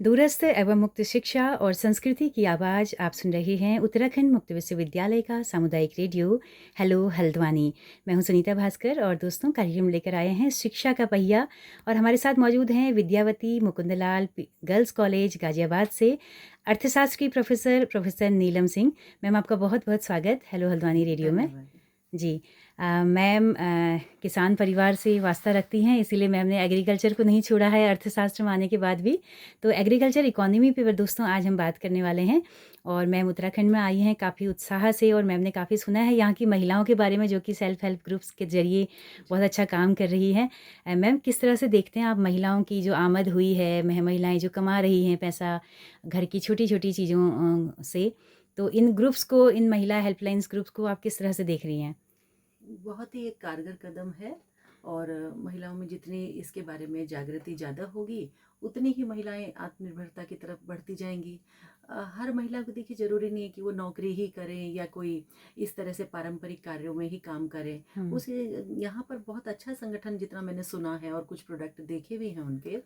दूरस्थ एवं मुक्त शिक्षा और संस्कृति की आवाज़ आप सुन रहे हैं उत्तराखंड मुक्त विश्वविद्यालय का सामुदायिक रेडियो हेलो हल्द्वानी। मैं हूं सुनीता भास्कर और दोस्तों कार्यक्रम लेकर आए हैं शिक्षा का पहिया। और हमारे साथ मौजूद हैं विद्यावती मुकुंदलाल गर्ल्स कॉलेज गाजियाबाद से अर्थशास्त्र की प्रोफेसर नीलम सिंह। मैम आपका बहुत बहुत स्वागत हेलो हल्द्वानी रेडियो में। धन्यवाद। जी मैम किसान परिवार से वास्ता रखती हैं, इसीलिए मैम ने एग्रीकल्चर को नहीं छोड़ा है अर्थशास्त्र में आने के बाद भी। तो एग्रीकल्चर इकोनॉमी पे दोस्तों आज हम बात करने वाले हैं। और मैम उत्तराखंड में आई हैं काफ़ी उत्साह से, और मैम ने काफ़ी सुना है यहाँ की महिलाओं के बारे में जो कि सेल्फ हेल्प ग्रुप्स के ज़रिए बहुत अच्छा काम कर रही हैं। मैम किस तरह से देखते हैं आप महिलाओं की जो आमद हुई है, महिलाएँ जो कमा रही हैं पैसा घर की छोटी छोटी चीज़ों से, तो इन ग्रुप्स को, इन महिला हेल्पलाइंस ग्रुप्स को आप किस तरह से देख रही हैं? बहुत ही एक कारगर कदम है और महिलाओं में जितनी इसके बारे में जागृति ज़्यादा होगी उतनी ही महिलाएं आत्मनिर्भरता की तरफ बढ़ती जाएंगी। हर महिला को देखिए ज़रूरी नहीं है कि वो नौकरी ही करें या कोई इस तरह से पारंपरिक कार्यों में ही काम करें। उसे यहाँ पर बहुत अच्छा संगठन जितना मैंने सुना है और कुछ प्रोडक्ट देखे भी हैं उनके,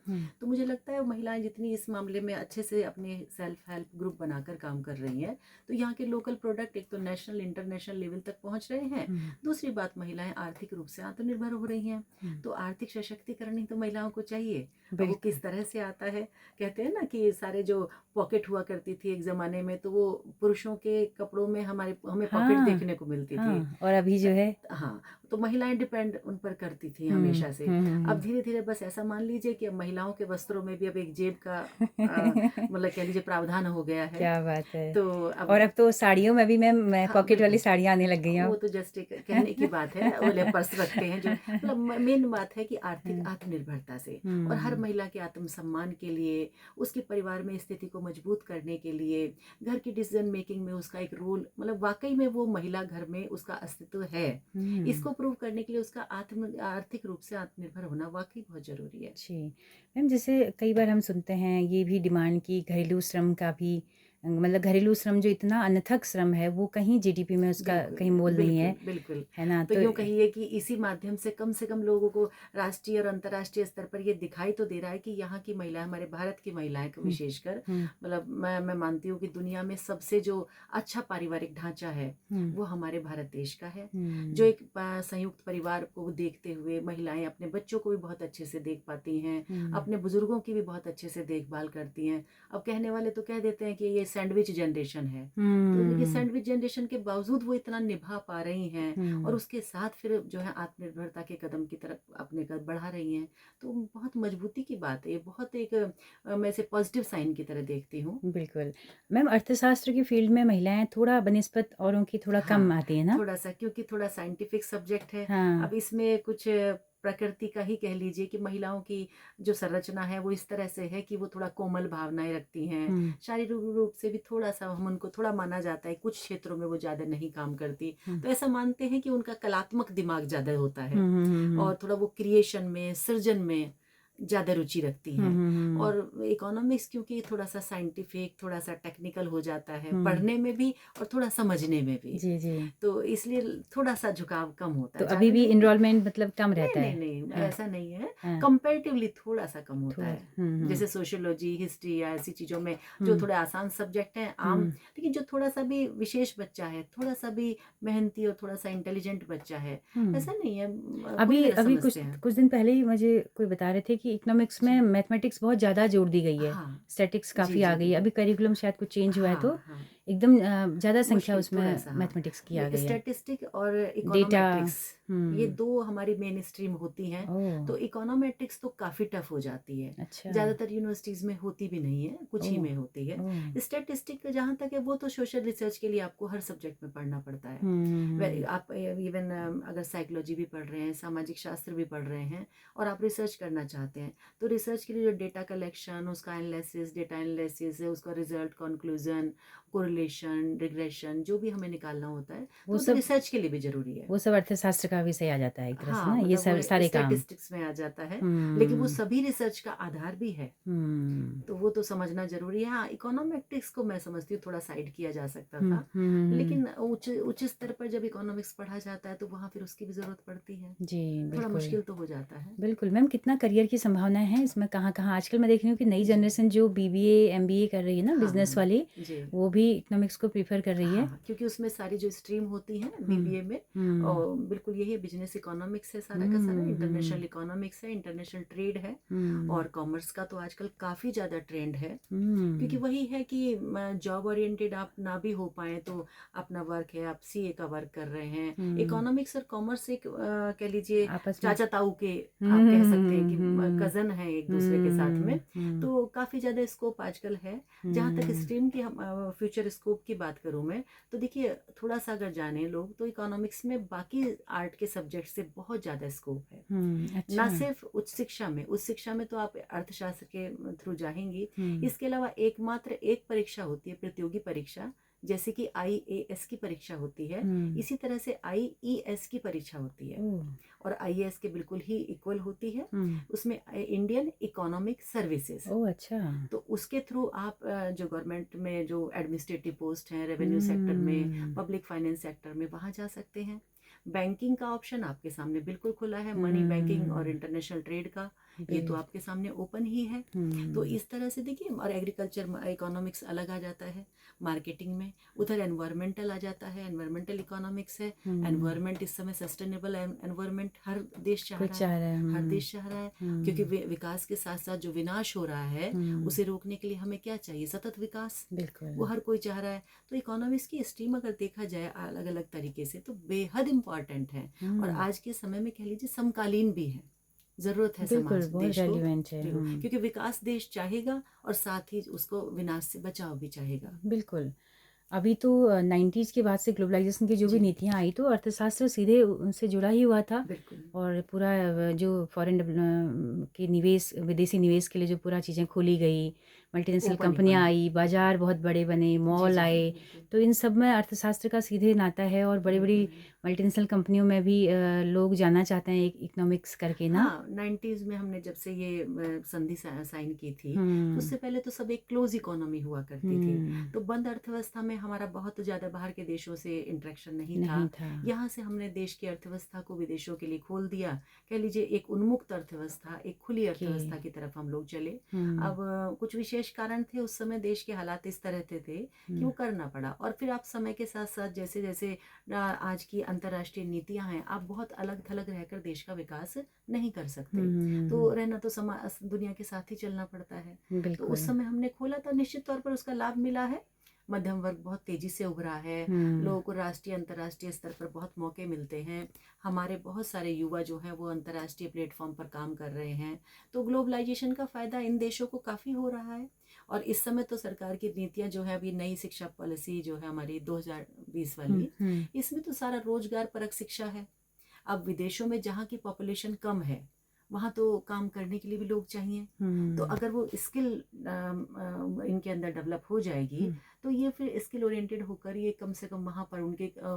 तो मुझे लगता है महिलाएं जितनी इस मामले में अच्छे से अपने सेल्फ हेल्प ग्रुप बनाकर काम कर रही हैं, तो यहाँ के लोकल प्रोडक्ट एक तो नेशनल इंटरनेशनल लेवल तक पहुँच रहे हैं। दूसरी बात, महिलाएं आर्थिक रूप से आत्मनिर्भर हो रही हैं। तो आर्थिक सशक्तिकरण ही तो महिलाओं को चाहिए। अब वो किस तरह से आता है, कहते हैं ना कि सारे जो पॉकेट हुआ करती थी एक ज़माने में, तो वो पुरुषों के कपड़ों में हमें पॉकेट हाँ, देखने को मिलती थी। हाँ, और अभी जो है हाँ, तो महिलाएं डिपेंड उन पर करती थी हुँ, हमेशा से। हुँ, हुँ, अब हुँ। धीरे धीरे बस ऐसा मान लीजिए कि अब महिलाओं के वस्त्रों में भी अब एक जेब का मतलब कह लीजिए प्रावधान हो गया है। क्या बात है! तो और अब अब तो साड़ियों में भी मैम हाँ पॉकेट वाली बिल्कुल, साड़ियाँ आने लग गई हैं वो अब। तो जस्ट एक कहने की बात है, वो ले पर्स रखते हैं जो मतलब मेन बात है कि आर्थिक हुँ, आत्मनिर्भरता से और हर हुँ, महिला के आत्मसम्मान के लिए, उसके परिवार में स्थिति को मजबूत करने के लिए, घर की डिसीजन मेकिंग में उसका एक रोल, मतलब वाकई में वो महिला घर में उसका अस्तित्व है। हुँ। इसको प्रूव करने के लिए उसका आर्थिक रूप से आत्मनिर्भर होना वाकई बहुत जरूरी है। जी। मैम जैसे कई बार हम सुनते हैं ये भी डिमांड की घरेलू श्रम का भी, मतलब घरेलू श्रम जो इतना अनथक श्रम है वो कहीं जीडीपी में उसका बिल्कुल, कहीं मोल नहीं बिल्कुल, है, बिल्कुल। है ना? तो तो यूँ कहिए कि इसी माध्यम से कम लोगों को राष्ट्रीय और अंतर्राष्ट्रीय स्तर पर ये दिखाई तो दे रहा है कि यहाँ की महिलाएँ, हमारे भारत की महिलाएँ को हुँ, विशेषकर, हुँ, मतलब मैं मानती हूँ कि दुनिया में सबसे जो अच्छा पारिवारिक ढाँचा है, हुँ, वो हमारे भारत देश का है। जो हुँ, एक संयुक्त परिवार को देखते हुए महिलाएँ अपने बच्चों को भी बहुत अच्छे से देख पाती हैं, हुँ, अपने बुजुर्गों की भी बहुत अच्छे से देखभाल करती हैं। अब कहने वाले तो कह देते हैं कि ये सैंडविच जनरेशन है। तो ये हुँ, सैंडविच जनरेशन के बावजूद वो इतना निभा पा रही हैं और हुँ। उसके साथ फिर जो है आत्मनिर्भरता के कदम की तरफ अपने कदम बढ़ा रही हैं। तो बहुत मजबूती की बात है ये, बहुत एक मैं इसे पॉजिटिव साइन की तरह देखती हूँ। बिल्कुल। मैम अर्थशास्त्र की फ़ील्ड में महिलाएँ थोड़ा बनिस्बत औरों की थोड़ा कम हाँ, आती हैं ना? थोड़ा-सा क्योंकि थोड़ा साइंटिफिक सब्जेक्ट है। हाँ। अब इसमें कुछ प्रकृति का ही कह लीजिए कि महिलाओं की जो संरचना है वो इस तरह से है कि वो थोड़ा कोमल भावनाएँ रखती हैं। हुँ, शारीरिक रूप से भी थोड़ा-सा हम उनको थोड़ा माना जाता है, कुछ क्षेत्रों में वो ज़्यादा नहीं काम करती। हुँ। तो ऐसा मानते हैं कि उनका कलात्मक दिमाग ज़्यादा होता हुँ, है हुँ, हुँ, हुँ। और थोड़ा वो क्रिएशन में, सृजन में ज़्यादा रुचि रखती हुँ, हैं। हुँ, हुँ, और इकोनॉमिक्स क्योंकि थोड़ा-सा साइंटिफिक, थोड़ा-सा टेक्निकल हो जाता है, हुँ। पढ़ने में भी और थोड़ा समझने में भी। जी, जी। तो इसलिए थोड़ा-सा झुकाव कम होता तो है, अभी ज़्यादा भी नहीं है। एनरोलमेंट मतलब कम नहीं, रहता नहीं, है? नहीं, हाँ, ऐसा नहीं है। हाँ। कंपैरेटिवली थोड़ा-सा कम होता थोड़ा है। हुँ, हुँ, जैसे सोशियोलॉजी, हिस्ट्री या ऐसी चीज़ों में जो हुँ, थोड़े आसान सब्जेक्ट हैं, आम, हुँ। लेकिन जो थोड़ा-सा भी विशेष बच्चा है, थोड़ा-सा भी मेहनती और थोड़ा-सा इंटेलिजेंट बच्चा है, ऐसा हुँ। नहीं है, पूरी अभी तरह अभी कुछ समझते हैं। कुछ दिन पहले ही मुझे कोई बता रहे थे कि इकोनॉमिक्स में जी। मैथमेटिक्स बहुत ज़्यादा जोड़ दी गई है। हाँ। स्टैटिक्स जी, काफ़ी आ जी, गई है। बिल्कुल। अभी करिकुलम शायद कुछ चेंज हुआ है तो हाँ, हाँ। एकदम ज़्यादा संख्या मुश्किल उसमें थोड़ा-सा, हाँ। मैथमेटिक्स की आ गई है। स्टैटिस्टिक और डेटा इकोनोमेट्रिक्स, ये हुँ। 2 हमारी मेन स्ट्रीम होती हैं। ओह! तो इकोनोमेट्रिक्स तो काफ़ी टफ हो जाती है। अच्छा। ज़्यादातर यूनिवर्सिटीज़ में होती भी नहीं है, कुछ ही ओह! में होती है। ओह! स्टैटिस्टिक जहाँ तक है वो तो सोशल रिसर्च के लिए आपको हर सब्जेक्ट में पढ़ना पड़ता है। हुँ, हुँ, वे हुँ। आप इवन अगर साइकोलॉजी भी पढ़ रहे हैं, सामाजिक शास्त्र भी पढ़ रहे हैं और आप रिसर्च करना चाहते हैं, तो रिसर्च के लिए जो डेटा कलेक्शन, उसका एनालिसिस, डेटा एनालिसिस, उसका रिजल्ट, कंक्लूजन, कोरिलेशन, रिग्रेशन जो भी हमें निकालना होता है, तो वो वो तो सब रिसर्च के लिए भी ज़रूरी है। वो सब अर्थशास्त्र का विषय आ जाता है एक तरह से हाँ, ना, ये मतलब सब वो सारे काम। स्टैटिस्टिक्स में आ जाता है, लेकिन वो हुँ, सभी रिसर्च का आधार भी है। हुँ, तो वो तो समझना ज़रूरी है। हाँ, इकोनॉमेटिक्स को मैं समझती हूँ थोड़ा साइड किया जा सकता हुँ, था, हुँ, हुँ, हुँ। लेकिन उच्च उच्च स्तर पर जब इकोनॉमिक्स पढ़ा जाता है, तो वहाँ फिर उसकी भी ज़रूरत पड़ती है। जी, थोड़ा बिल्कुल। मुश्किल तो हो जाता है। बिल्कुल, मैम कितना करियर की संभावनाएँ हैं इसमें, कहाँ-कहाँ आजकल मैं देख रही हूँ कि नई जी। जनरेशन जो बीबीए, एमबीए कर रही है ना बिज़नेस हाँ, वाली, जी। वो भी इकोनॉमिक्स को प्रेफ़र कर रही है। हाँ, क्योंकि उसमें सारी जो स्ट्रीम होती है हुँ, बीबीए में, हुँ, और बिल्कुल यही बिजनेस इकोनॉमिक्स है सारा का सारा, हुँ, इंटरनेशनल हुँ, इकोनॉमिक्स है, इंटरनेशनल ट्रेड है, हुँ, और कॉमर्स का तो आजकल काफ़ी ज़्यादा ट्रेंड है। क्योंकि हुँ, वही है कि जॉब ओरिएंटेड आप ना भी हो पाए तो अपना वर्क है, आप सीए का वर्क कर रहे हैं। हुँ, इकोनॉमिक्स और कॉमर्स एक कह लीजिए आपस में चाचा ताऊ के, हुँ, आप कह हुँ, सकते हैं कि हुँ, कज़न है एक दूसरे के साथ में। हुँ, हुँ, तो काफ़ी ज़्यादा स्कोप आजकल है। जहाँ तक हुँ, स्ट्रीम की हम फ्यूचर स्कोप की बात करूँ मैं, तो देखिए थोड़ा सा अगर जाने लोग तो इकोनॉमिक्स में बाकी आर्ट के सब्जेक्ट से बहुत ज़्यादा स्कोप है। हुँ, ना अच्छा, सिर्फ उच्च शिक्षा में तो आप अर्थशास्त्र के थ्रू जाएंगी। हुँ, इसके अलावा एकमात्र एक परीक्षा होती है, प्रतियोगी परीक्षा, जैसे कि आईएएस की परीक्षा होती है, हुँ, इसी तरह से आईईएस की परीक्षा होती है, ओह! और आईएएस के बिल्कुल ही इक्वल होती है। हुँ, उसमें इंडियन इकोनॉमिक सर्विसेज, ओह! अच्छा, तो उसके थ्रू आप जो गवर्नमेंट में जो एडमिनिस्ट्रेटिव पोस्ट हैं, रेवेन्यू सेक्टर में, हुँ, पब्लिक फाइनेंस सेक्टर में, वहाँ जा सकते हैं। बैंकिंग का ऑप्शन आपके सामने बिल्कुल खुला है, मनी बैंकिंग और हुँ, इंटरनेशनल ट्रेड का, ये तो बिल आपके सामने ओपन ही है। तो हुँ, इस तरह से देखिए, और एग्रीकल्चर इकोनॉमिक्स अलग आ जाता है मार्केटिंग में, उधर एनवायरमेंटल आ जाता है, एनवायरमेंटल इकोनॉमिक्स है। हुँ, एनवायरमेंट इस समय सस्टेनेबल एनवायरमेंट हर देश चाह कुछ रहा है, चाह रहा है, हर देश चाह रहा है, क्योंकि हुँ, विकास के साथ साथ जो विनाश हो रहा है, हुँ, उसे रोकने के लिए हमें क्या चाहिए? सतत विकास। बिल्कुल, वो हर कोई चाह रहा है। तो इकोनॉमिक्स की स्ट्रीम अगर देखा जाए अलग अलग तरीके से, तो बेहद इंपॉर्टेंट है, और हुँ, आज के समय में कह लीजिए समकालीन भी है। ज़रूरत है बिल्कुल, समाज बहुत देश को, रेलेवेंट है, क्योंकि विकास देश चाहेगा और साथ ही उसको विनाश से बचाव भी चाहेगा। बिल्कुल। अभी तो 90s के बाद से ग्लोबलाइज़ेशन की जो भी जी, नीतियाँ आई तो अर्थशास्त्र सीधे उनसे जुड़ा ही हुआ था, बिल्कुल। और पूरा जो फॉरेन के निवेश, विदेशी निवेश के लिए जो पूरा चीज़ें खोली गई, मल्टीनेशनल ओपन कंपनियाँ इकोनॉमी। आई, बाज़ार बहुत बड़े बने, जी, मॉल जी, जी, आए, बिल्कुल। तो इन सब में अर्थशास्त्र का सीधे नाता है, और बड़ी-बड़ी बिल्कुल। मल्टीनेशनल कंपनियों में भी लोग जाना चाहते हैं इकोनॉमिक्स करके ना। हाँ, 90s में हमने जब से ये संधि साइन की थी, तो हुँ, उससे पहले तो सब एक क्लोज इकोनॉमी हुआ करती थी। हुँ, तो बंद अर्थव्यवस्था में हमारा बहुत ज़्यादा बाहर के देशों से इंटरेक्शन नहीं था। नहीं था। यहाँ से हमने देश की अर्थव्यवस्था को विदेशों के लिए खोल दिया। कह लीजिए एक उन्मुक्त अर्थव्यवस्था, एक खुली ओके, अर्थव्यवस्था की तरफ हम लोग चले। हुँ, अब कुछ विशेष कारण थे, उस समय देश के हालात इस तरह थे कि हुँ, वो करना पड़ा, और फिर आप समय के साथ-साथ जैसे-जैसे आज की अंतर्राष्ट्रीय नीतियाँ हैं, आप बहुत अलग-थलग रहकर देश का विकास नहीं कर हुँ, सकते। हुँ, तो हुँ, रहना तो दुनिया के साथ ही चलना पड़ता है। तो उस बिल्कुल। समय हमने खोला था, निश्चित तौर पर उसका लाभ मिला है। मध्यम वर्ग बहुत तेज़ी से उभरा है। हुँ, लोगों को राष्ट्रीय, अंतर्राष्ट्रीय स्तर पर बहुत मौके मिलते हैं। हमारे बहुत सारे युवा जो हैं वो अंतर्राष्ट्रीय प्लेटफ़ॉर्म पर काम कर रहे हैं। तो ग्लोबलाइज़ेशन का फ़ायदा इन देशों को काफ़ी हो रहा है। और इस समय तो सरकार की नीतियाँ जो है, अभी नई शिक्षा पॉलिसी जो है हमारी 2020 हुँ, वाली, हुँ, इसमें तो सारा रोज़गार परक शिक्षा है। अब विदेशों में जहाँ की पॉपुलेशन कम है, वहाँ तो काम करने के लिए भी लोग चाहिए। तो हुँ, अगर वो स्किल इनके अंदर डेवलप हो जाएगी, हुँ, तो ये फिर स्किल ओरिएंटेड होकर ये कम से कम वहाँ पर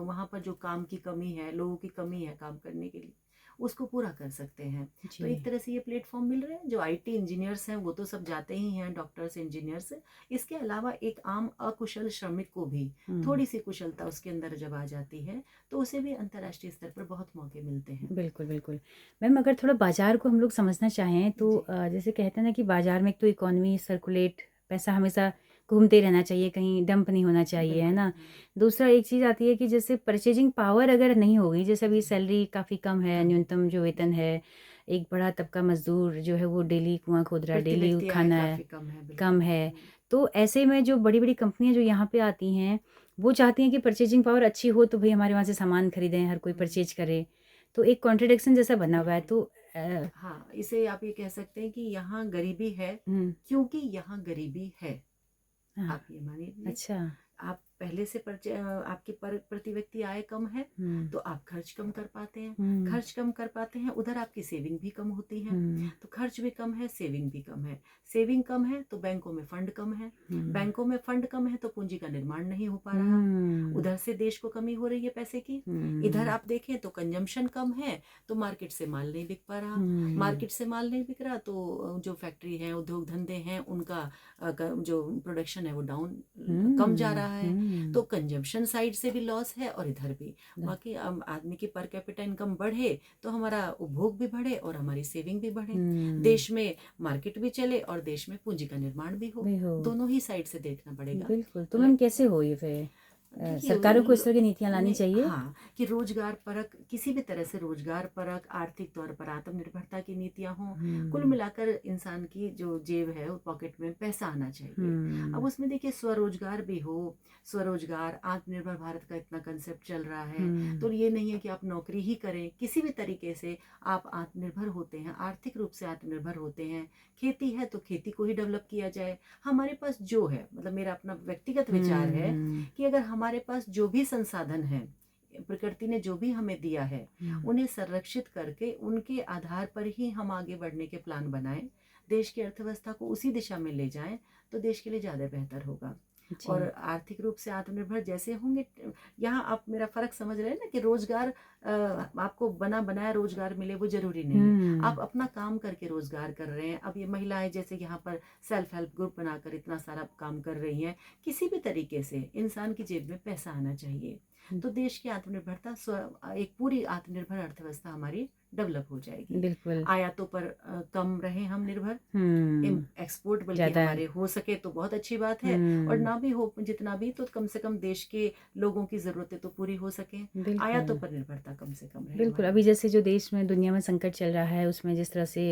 वहाँ पर जो काम की कमी है, लोगों की कमी है काम करने के लिए, उसको पूरा कर सकते हैं। तो एक जी, तरह से ये प्लेटफॉर्म मिल रहे हैं। जो आईटी इंजीनियर्स हैं वो तो सब जाते ही हैं, डॉक्टर्स, इंजीनियर्स। इसके अलावा एक आम अकुशल श्रमिक को भी हुँ, थोड़ी सी कुशलता उसके अंदर जब आ जाती है, तो उसे भी अंतर्राष्ट्रीय स्तर पर बहुत मौके मिलते हैं। बिल्कुल, बिल्कुल। मैम अगर थोड़ा बाज़ार को हम लोग समझना चाहें तो जी। जैसे कहते हैं ना कि बाज़ार में एक तो इकोनॉमी सर्कुलेट, पैसा हमेशा घूमते रहना चाहिए, कहीं डंप नहीं होना चाहिए, है बिल्कुल। ना? दूसरा एक चीज़ आती है कि जैसे परचेज़िंग पावर अगर नहीं होगी, जैसे अभी जी। सैलरी काफ़ी कम है, कम है। न्यूनतम जो वेतन जी। है, एक बड़ा तबका मज़दूर जो है वो डेली कुआँ खोद रहा है, प्रति डेली व्यक्ति आय खाना है, काफ़ी कम है, कम बिल्कुल। है। तो ऐसे में जो बड़ी-बड़ी कंपनियाँ जो यहाँ पे आती हैं, वो चाहती हैं कि परचेज़िंग पावर अच्छी हो तो भई हमारे वहाँ से सामान खरीदें, हर कोई हुँ, परचेज़ करे। तो एक कॉन्ट्रडिक्शन जैसा बना हुआ है, बिल्कुल। तो हाँ, इसे आप ये कह सकते हैं कि यहाँ गरीबी है, हुँ, क्योंकि यहाँ गरीबी है। हाँ, आप ये मान लीजिए। अच्छा, आप पहले से आपकी प्रति व्यक्ति आय कम है तो आप खर्च कम कर पाते हैं, खर्च कम कर पाते हैं, उधर आपकी सेविंग भी कम होती है। तो खर्च भी कम है, सेविंग भी कम है, सेविंग कम है तो बैंकों में फंड कम है, बैंकों में फंड कम है तो पूंजी का निर्माण नहीं हो पा रहा, उधर से देश को कमी हो रही है पैसे की। इधर आप देखें तो कंजम्पशन कम है तो मार्केट से माल नहीं बिक पा रहा, मार्केट से माल नहीं बिक रहा तो जो फैक्ट्री है, उद्योग धंधे हैं, उनका जो प्रोडक्शन है वो डाउन कम जा रहा है। तो कंजम्पशन साइड से भी लॉस है और इधर भी। बाकी आदमी की पर कैपिटा इनकम बढ़े तो हमारा उपभोग भी बढ़े और हमारी सेविंग भी बढ़े, देश में मार्केट भी चले और देश में पूंजी का निर्माण भी हो। दोनों ही साइड से देखना पड़ेगा। बिल्कुल। तो मैम कैसे हो ये फिर? सरकारों को इस तरह की नीतियां लानी चाहिए। हाँ, कि रोजगार परक, किसी भी तरह से रोजगार परक, आर्थिक तौर पर आत्मनिर्भरता की नीतियां हों। कुल मिलाकर इंसान की जो जेब है वो पॉकेट में पैसा आना चाहिए। अब उसमें देखिए स्वरोजगार भी हो, स्वरोजगार, आत्मनिर्भर भारत का इतना कंसेप्ट चल रहा है तो ये नहीं है कि आप नौकरी ही करें, किसी भी तरीके से आप आत्मनिर्भर होते हैं, आर्थिक रूप से आत्मनिर्भर होते हैं। खेती है तो खेती को ही डेवलप किया जाए। हमारे पास जो है, मतलब मेरा अपना व्यक्तिगत विचार है कि अगर हमारे पास जो भी संसाधन है, प्रकृति ने जो भी हमें दिया है, उन्हें संरक्षित करके उनके आधार पर ही हम आगे बढ़ने के प्लान बनाएं, देश की अर्थव्यवस्था को उसी दिशा में ले जाएं तो देश के लिए ज़्यादा बेहतर होगा। और आर्थिक रूप से आत्मनिर्भर जैसे होंगे, यहाँ आप मेरा फर्क समझ रहे हैं ना कि रोजगार आपको बना बनाया रोजगार मिले वो जरूरी नहीं है, आप अपना काम करके रोजगार कर रहे हैं। अब ये महिलाएं जैसे यहाँ पर सेल्फ हेल्प ग्रुप बनाकर इतना सारा काम कर रही हैं, किसी भी तरीके से इंसान की जेब में पैसा आना चाहिए तो देश की आत्मनिर्भरता, एक पूरी आत्मनिर्भर अर्थव्यवस्था हमारी डेवलप हो जाएगी। बिल्कुल। आयातों पर कम रहे हम निर्भर, एक्सपोर्ट बल्कि हमारे हो सके तो बहुत अच्छी बात है, और ना भी हो जितना भी तो कम से कम देश के लोगों की जरूरतें तो पूरी हो सके, आयातों पर निर्भरता कम से कम रहे। बिल्कुल। अभी जैसे जो देश में दुनिया में संकट चल रहा है उसमें जिस तरह से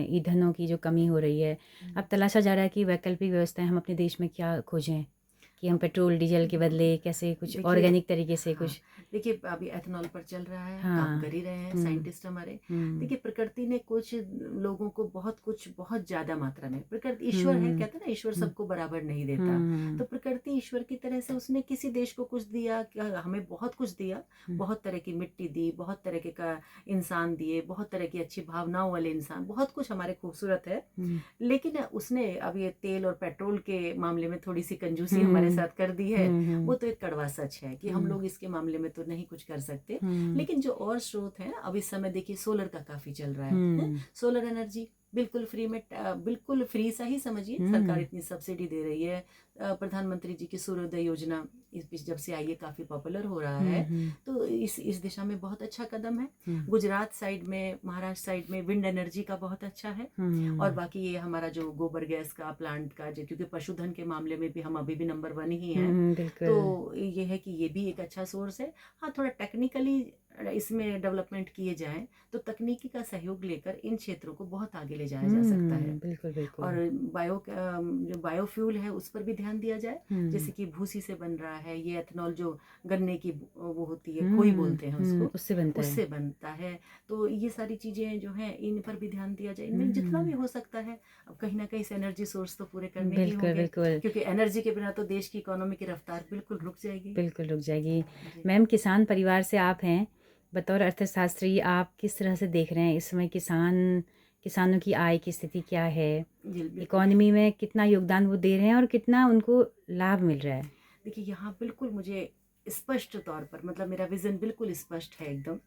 ईंधनों की जो कमी हो रही है, अब तलाशा जा रहा है कि वैकल्पिक व्यवस्थाएं हम अपने देश में क्या खोजें कि हम पेट्रोल डीजल के बदले कैसे कुछ ऑर्गेनिक तरीके से कुछ। देखिए अभी एथेनॉल पर चल रहा है, काम कर ही रहे हैं साइंटिस्ट हमारे। देखिए प्रकृति ने कुछ लोगों को बहुत ज्यादा मात्रा में, प्रकृति ईश्वर है, कहते हैं ना ईश्वर सबको बराबर नहीं देता, तो प्रकृति ईश्वर की तरह से उसने किसी देश को कुछ दिया, हमें बहुत कुछ दिया, बहुत तरह की मिट्टी दी, बहुत तरह के का इंसान दिए, बहुत तरह की अच्छी भावनाओं वाले इंसान, बहुत कुछ हमारे खूबसूरत है। लेकिन उसने अब ये तेल और पेट्रोल के मामले में थोड़ी सी कंजूसी हमारे साथ कर दी है, वो तो एक कड़वा सच है कि हम लोग इसके मामले में तो नहीं कुछ कर सकते। लेकिन जो और स्रोत है, अब इस समय देखिए सोलर का काफी चल रहा है, सोलर एनर्जी बिल्कुल फ्री में, बिल्कुल फ्री सा ही समझिए, सरकार इतनी सब्सिडी दे रही है। प्रधानमंत्री जी की सूर्योदय योजना इस जब से आई है काफी पॉपुलर हो रहा है, तो इस दिशा में बहुत अच्छा कदम है। गुजरात साइड में, महाराष्ट्र साइड में विंड एनर्जी का बहुत अच्छा है। और बाकी ये हमारा जो गोबर गैस का प्लांट का, जो क्योंकि पशुधन के मामले में भी हम अभी भी नंबर 1 ही हैं, तो ये है कि ये भी एक अच्छा सोर्स है। हाँ, थोड़ा टेक्निकली इसमें डेवलपमेंट किए जाएं तो तकनीकी का सहयोग लेकर इन क्षेत्रों को बहुत आगे ले जाया जा सकता है। बिल्कुल बिल्कुल। और जो बायोफ्यूल है उस पर भी ध्यान दिया जाए, जैसे कि भूसी से बन रहा है ये एथेनॉल, जो गन्ने की वो होती है, खोई बोलते हैं उसको, उससे बनता है। तो ये सारी चीजें जो हैं इन पर भी ध्यान दिया जाए, इनमें जितना भी हो सकता है। अब कहीं ना कहीं से एनर्जी सोर्स तो पूरे करने ही होंगे, क्योंकि एनर्जी के बिना तो देश की इकोनॉमी की रफ्तार बिल्कुल रुक जाएगी। बिल्कुल रुक जाएगी। मैम, किसान परिवार से आप हैं, बतौर अर्थशास्त्री आप किस तरह से देख रहे हैं इस समय किसानों की आय की स्थिति क्या है, इकोनॉमी में कितना योगदान वो दे रहे हैं और कितना उनको लाभ मिल रहा है? देखिए यहाँ बिल्कुल मुझे स्पष्ट तौर पर, मतलब मेरा विजन बिल्कुल स्पष्ट है एकदम।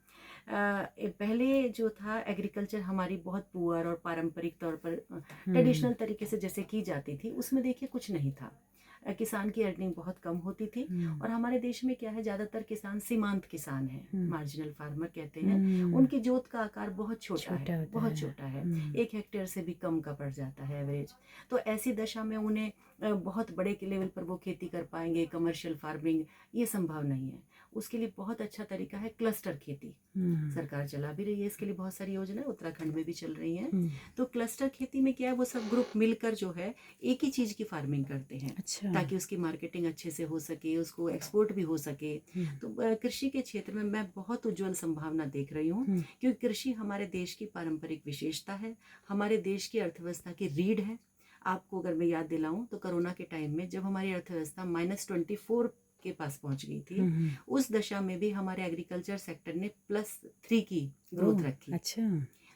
पहले जो था एग्रीकल्चर हमारी बहुत पुअर और पारंपरिक तौर पर ट्रेडिशनल तरीके से जैसे की जाती थी, उसमें देखिए कुछ नहीं था, किसान की अर्निंग बहुत कम होती थी। और हमारे देश में क्या है, ज़्यादातर किसान सीमांत किसान हैं, मार्जिनल फार्मर कहते हैं, उनकी जोत का आकार बहुत छोटा है, बहुत छोटा है, 1 हेक्टेयर से भी कम का पड़ जाता है एवरेज। तो ऐसी दशा में उन्हें बहुत बड़े के लेवल पर वो खेती कर पाएंगे, कमर्शियल फार्मिंग, ये संभव नहीं है। उसके लिए बहुत अच्छा तरीका है क्लस्टर खेती, सरकार चला भी रही है इसके लिए बहुत सारी योजनाएं, उत्तराखंड में भी चल रही हैं। तो क्लस्टर खेती में क्या है, वो सब ग्रुप मिलकर जो है एक ही चीज की फार्मिंग करते हैं। अच्छा। ताकि उसकी मार्केटिंग अच्छे से हो सके, उसको एक्सपोर्ट भी हो सके। तो कृषि के क्षेत्र में मैं बहुत उज्जवल संभावना देख रही हूँ, क्योंकि कृषि हमारे देश की पारंपरिक विशेषता है, हमारे देश की अर्थव्यवस्था की रीढ़ है। आपको अगर मैं याद दिलाऊं तो कोरोना के टाइम में जब हमारी अर्थव्यवस्था -24 के पास पहुंच गई थी, हम्म, उस दशा में भी हमारे एग्रीकल्चर सेक्टर ने +3 की ग्रोथ ओह, रखी। अच्छा।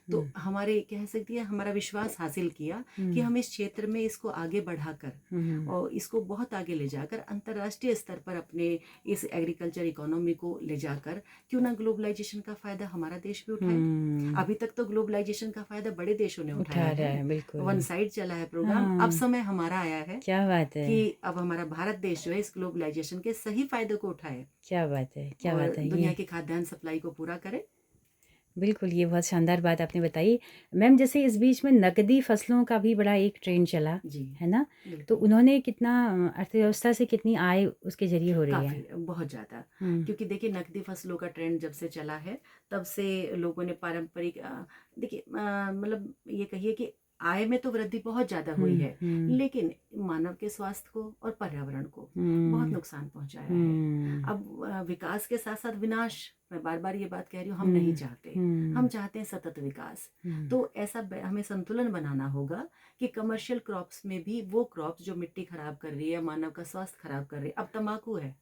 तो हमारे कह सकती है हमारा विश्वास हासिल किया कि हम इस क्षेत्र में इसको आगे बढ़ाकर हम्म, और इसको बहुत आगे ले जाकर अंतर्राष्ट्रीय स्तर पर अपने इस एग्रीकल्चर इकोनॉमी को ले जाकर क्यों ना ग्लोबलाइजेशन का फायदा हमारा देश भी उठाए। हम्म, अभी तक तो ग्लोबलाइजेशन का फायदा बड़े देशों ने उठा उठाया रहा है, है, बिल्कुल। वन साइड चला है प्रोग्राम। अब हाँ, समय हमारा आया है क्या बात है, कि अब हमारा भारत देश जो है इस ग्लोबलाइजेशन के सही फायदे को उठाए क्या बात है, क्या और बात है दुनिया ये। की खाद्यान्न सप्लाई को पूरा करे। बिल्कुल, ये बहुत शानदार बात आपने बताई। मैम, जैसे इस बीच में नकदी फसलों का भी बड़ा एक ट्रेंड चला, जी है ना? तो बिल्कुल। उन्होंने कितना अर्थव्यवस्था से कितनी आय उसके ज़रिए हो रही है? काफ़ी बहुत ज़्यादा, हुँ, क्योंकि देखिए नकदी फसलों का ट्रेंड जब से चला है तब से लोगों ने पारंपरिक देखिए मतलब ये कहिए कि आय में तो वृद्धि बहुत ज़्यादा हुई हुँ, है, हुँ, लेकिन मानव के स्वास्थ्य को और पर्यावरण को बहुत हुँ, नुकसान पहुंचाया है। हुँ, अब विकास के साथ साथ विनाश, मैं बार बार ये बात कह रही हूँ, हम नहीं हुँ, चाहते। हम हुँ, चाहते हैं सतत विकास। हुँ, तो ऐसा हमें संतुलन बनाना होगा कि कमर्शियल क्रॉप्स में भी वो क्रॉप्स जो मिट्टी खराब कर रही है, मानव का स्वास्थ्य खराब कर रही है। अब तंबाकू है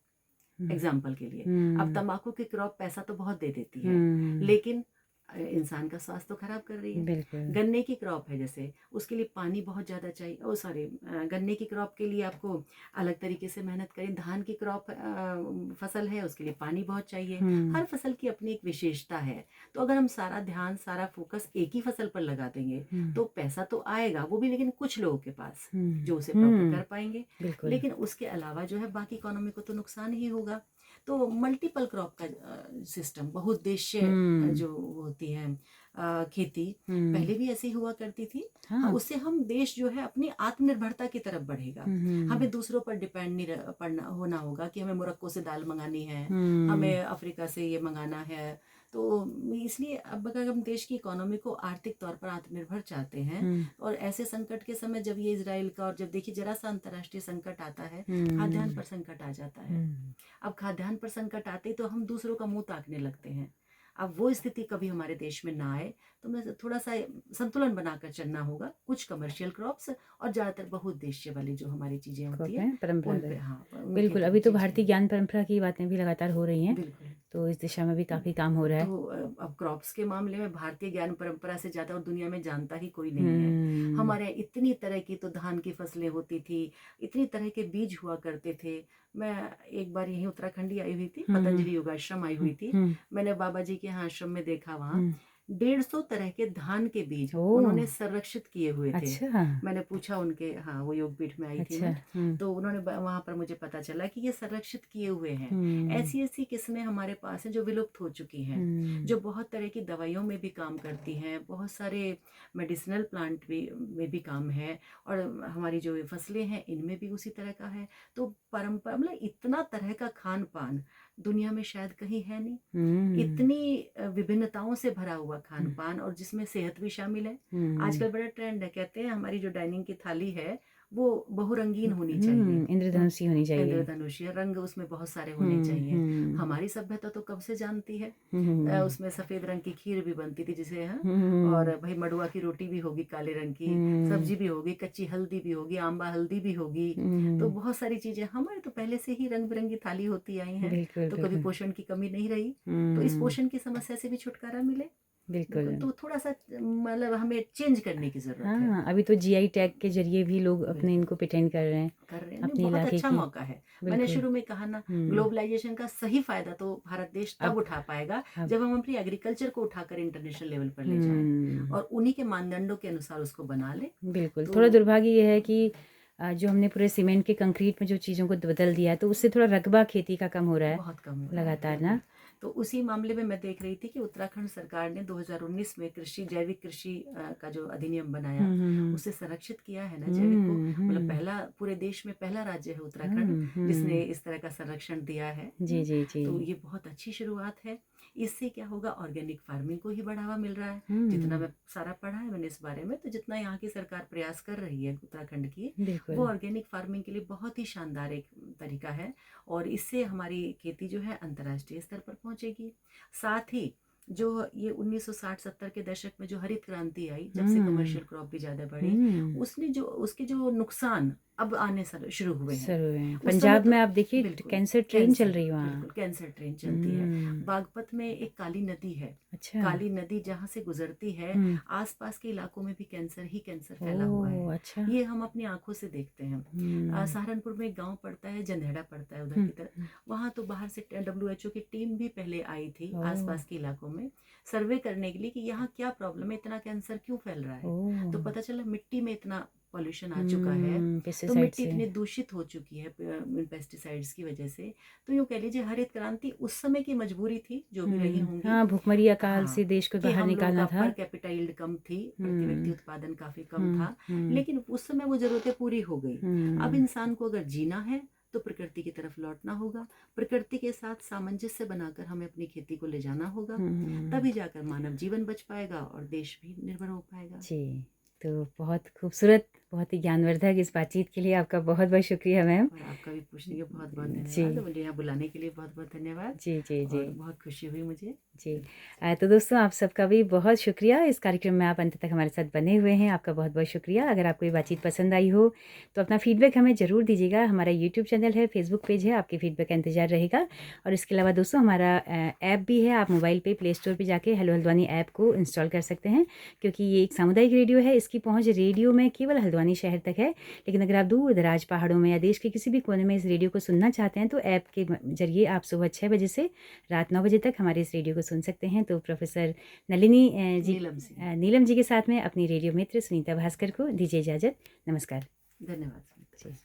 हुँ, एग्जाम्पल के लिए। अब हुँ, तंबाकू की क्रॉप पैसा तो बहुत दे देती है, हुँ, लेकिन इंसान का स्वास्थ्य तो खराब कर रही है। बिल्कुल। गन्ने की क्रॉप है जैसे, उसके लिए पानी बहुत ज़्यादा चाहिए। ओ सॉरी, गन्ने की क्रॉप के लिए आपको अलग तरीके से मेहनत करें। धान की क्रॉप फसल है, उसके लिए पानी बहुत चाहिए। हुँ, हर फसल की अपनी एक विशेषता है। तो अगर हम सारा ध्यान सारा फोकस एक ही फसल पर लगा देंगे हुँ, तो पैसा तो आएगा, वो भी लेकिन कुछ लोगों के पास हुँ, जो उसे प्रॉपर हुँ, कर पाएंगे। बिल्कुल। लेकिन उसके अलावा जो है बाकी इकोनॉमी को तो नुकसान ही होगा। तो मल्टीपल क्रॉप का सिस्टम, बहुउद्देशीय हुँ, जो होती है खेती, हुँ, पहले भी ऐसी हुआ करती थी। हाँ, हाँ। उससे हम देश जो है अपनी आत्मनिर्भरता की तरफ बढ़ेगा। हुँ, हुँ, हमें दूसरों पर डिपेंड नहीं पड़ना होना होगा कि हमें मोरक्को से दाल मंगानी है, हुँ, हमें अफ्रीका से ये मंगाना है। तो इसलिए अब अगर हम देश की इकोनॉमी को आर्थिक तौर पर आत्मनिर्भर चाहते हैं, हुँ, और ऐसे संकट के समय जब ये इजराइल का, और जब देखिए जरा सा अंतर्राष्ट्रीय संकट आता है, खाद्यान्न हुँ, पर संकट आ जाता है। हुँ, अब खाद्यान्न पर संकट आते ही तो हम दूसरों का मुंह ताकने लगते हैं। अब वो स्थिति कभी हमारे देश में ना आए, तो मैं थोड़ा सा संतुलन बनाकर चलना होगा। कुछ कमर्शियल क्रॉप्स और ज़्यादातर बहुउद्देश्य वाली जो हमारी चीज़ें होती क्रॉप है है उन पे, परंपरागत। हाँ, उन बिल्कुल, खेती को अभी तो चेंज भारतीय करना। ज्ञान परंपरा की बातें भी लगातार हो रही हैं, बिल्कुल। तो इस दिशा में भी काफ़ी काम हो रहा है। तो अब क्रॉप्स के मामले में भारतीय ज्ञान परंपरा से ज़्यादा और दुनिया में जानता ही कोई नहीं है। हुँ, हमारे इतनी तरह की तो धान की फसलें होती थी, इतनी तरह के बीज हुआ करते थे। मैं एक बार यहीं उत्तराखंड ही आई हुई थी, हुँ, हुँ, पतंजलि योगाश्रम आई हुँ, हुई थी। हुँ, मैंने बाबा जी के यहाँ आश्रम में देखा, वहाँ हुँ, 150 तरह के धान के बीज ओह! उन्होंने संरक्षित किए हुए थे। अच्छा, मैंने पूछा उनके, हाँ, वो योगपीठ में आई थी अच्छा, मैं, हुँ, तो उन्होंने वहाँ पर मुझे पता चला कि ये संरक्षित किए हुए हैं। हुँ, ऐसी-ऐसी किस्में हमारे पास हैं जो विलुप्त हो चुकी हैं, हुँ, जो बहुत तरह की दवाइयों में भी काम करती हैं, बहुत सारे मेडिसिनल प्लांट भी में भी काम है, और हमारी जो फसलें हैं इनमें भी उसी तरह का है। तो परंपरा मतलब इतना तरह का खान-पान दुनिया में शायद कहीं है नहीं। हुँ, इतनी विभिन्नताओं से भरा हुआ हुँ, खान-पान, और जिसमें सेहत भी शामिल है। हुँ, आजकल बड़ा ट्रेंड है, कहते हैं हमारी जो डाइनिंग की थाली है वो बहुरंगीन होनी चाहिए। इंद्रधनुषी होनी चाहिए। इंद्रधनुषीय रंग उसमें बहुत सारे होने हुँ, चाहिए। हुँ, हमारी सभ्यता तो कब से जानती है। हुँ, हुँ, उसमें सफ़ेद रंग की खीर भी बनती थी जिसे, हाँ, हुँ, और भाई मड़ुआ की रोटी भी होगी काले रंग की, हुँ, सब्जी भी होगी, कच्ची हल्दी भी होगी, आंबा हल्दी भी होगी। तो हुँ, बहुत सारी चीज़ें हमारे तो पहले से ही रंग बिरंगी थाली होती आई हैं। बिल्कुल, तो कभी बिल्कुल। पोषण की कमी नहीं रही। तो इस हुँ, पोषण की समस्या से भी छुटकारा मिले। बिल्कुल। बिल्कुल, तो थोड़ा सा मतलब हमें चेंज करने की ज़रूरत है। हाँ, अभी तो जीआई टैग के ज़रिए भी लोग अपने बिल्कुल। इनको पेटेंट कर रहे हैं, कर रहे हैं, नहीं, अपने बहुत इलाके अच्छा की। मौका है। मैंने बिल्कुल। शुरू में कहा ना, हुँ, ग्लोबलाइजेशन का सही फायदा तो भारत देश तब अब उठा पाएगा अब जब हम अपनी एग्रीकल्चर को उठाकर इंटरनेशनल लेवल पर ले जाएं हुँ, और उन्हीं के मानदंडों के अनुसार उसको बना ले। बिल्कुल। तो थोड़ा दुर्भाग्य ये है कि जो हमने पूरे सीमेंट के कंक्रीट में जो चीज़ों को बदल दिया है, तो उससे थोड़ा रकबा खेती का कम हो रहा है, बहुत कम हो रहा है, लगातार बिल्कुल। ना? तो उसी मामले में मैं देख रही थी कि उत्तराखंड सरकार ने 2019 में कृषि जैविक कृषि का जो अधिनियम बनाया, हुँ, हुँ, हुँ। उसे संरक्षित किया है ना जैविक को। हुँ, मतलब हुँ, पहला, पूरे देश में पहला राज्य है उत्तराखंड हुँ, जिसने हुँ। इस तरह का संरक्षण दिया है। जी, जी, जी। तो ये बहुत अच्छी शुरुआत है। इससे क्या होगा, ऑर्गेनिक फार्मिंग को ही बढ़ावा मिल रहा है। जितना हुँ, मैं सारा पढ़ा है मैंने इस बारे में, तो जितना यहाँ की सरकार प्रयास कर रही है उत्तराखंड की, वो बिल्कुल। ऑर्गेनिक फार्मिंग के लिए बहुत ही शानदार एक तरीका है। और इससे हमारी खेती जो है अंतर्राष्ट्रीय स्तर पर पहुंचेगी। साथ ही जो ये 1960-70 के दशक में जो हरित क्रांति आई, जब से हुँ, कमर्शियल क्रॉप भी ज़्यादा बढ़ी, हुँ, उसने जो उसके जो नुकसान अब आने शुरू हुए हैं। शुरू हुए हैं। उस समय पंजाब तो में आप देखिए बिल्कुल कैंसर ट्रेन चल कैंसर, रही है वहाँ। बिल्कुल कैंसर ट्रेन चलती है। हुँ, बागपत में एक काली नदी है, अच्छा। काली नदी जहाँ से गुजरती है, हुँ, आसपास के इलाकों में भी कैंसर ही कैंसर फैला हुआ है। ओह! अच्छा। ये हम अपनी आंखों से देखते हैं। हुँ, सहारनपुर में एक गांव पड़ता है, जंधेड़ा पड़ता है उधर हुँ, की तरफ। हुँ, वहाँ तो बाहर से WHO की टीम भी पहले आई थी ओह! आसपास के इलाकों में सर्वे करने के लिए कि यहाँ क्या प्रॉब्लम है, इतना कैंसर क्यों फैल रहा है। ओह! तो पता चला मिट्टी में इतना पॉल्यूशन आ चुका है, तो पेस्टिसाइड मिट्टी से। इतनी दूषित हो चुकी है पेस्टिसाइड्स की वजह से। तो यूँ कह लीजिए हरित क्रांति उस समय की मजबूरी थी, जो भी रही होंगी। हाँ, भुखमरी अकाल हाँ, से देश को कि बाहर हम लोगों का निकालना था। पर कैपिटा यील्ड कम थी, प्रति व्यक्ति हुँ, उत्पादन काफ़ी कम हुँ, था, हुँ, लेकिन उस समय वो ज़रूरतें पूरी हो गई। अब हुँ, इंसान को अगर जीना है, तो प्रकृति की तरफ लौटना होगा। प्रकृति के साथ सामंजस्य बनाकर हमें अपनी खेती को ले जाना होगा। हुँ। तभी जाकर मानव जीवन बच पाएगा और देश भी निर्भर हो पाएगा। जी, तो बहुत खूबसूरत, बहुत ही ज्ञानवर्धक इस बातचीत के लिए आपका बहुत-बहुत शुक्रिया मैम। और आपका भी पूछने के बहुत-बहुत धन्यवाद। जी, मुझे यहाँ बुलाने के लिए बहुत-बहुत धन्यवाद जी, जी, जी। और बहुत खुशी हुई मुझे। जी। तो दोस्तों आप सबका भी बहुत शुक्रिया, इस कार्यक्रम में आप अंत तक हमारे साथ बने हुए हैं, आपका बहुत-बहुत शुक्रिया। अगर आपको ये बातचीत पसंद आई हो, तो अपना फ़ीडबैक हमें ज़रूर दीजिएगा। हमारा यूट्यूब चैनल है, फ़ेसबुक पेज है, आपके फ़ीडबैक का इंतज़ार रहेगा। और इसके अलावा दोस्तों हमारा ऐप भी है, आप मोबाइल पे प्ले स्टोर पे जाके हेलो हल्द्वानी ऐप को इंस्टॉल कर सकते हैं, क्योंकि ये एक सामुदायिक रेडियो है, इसकी पहुँच रेडियो में केवल हल्द्वानी शहर तक है। लेकिन अगर आप दूर-दराज पहाड़ों में या देश के किसी भी कोने में इस रेडियो को सुनना चाहते हैं, तो ऐप के ज़रिए आप सुबह 6 बजे से रात 9 बजे तक हमारे इस रेडियो को सुन सकते हैं। तो प्रोफ़ेसर नलिनी नीलम सिंह, नीलम जी के साथ में अपनी रेडियो मित्र सुनीता भास्कर को दीजिए इजाज़त। नमस्कार। धन्यवाद सुनीता। जी।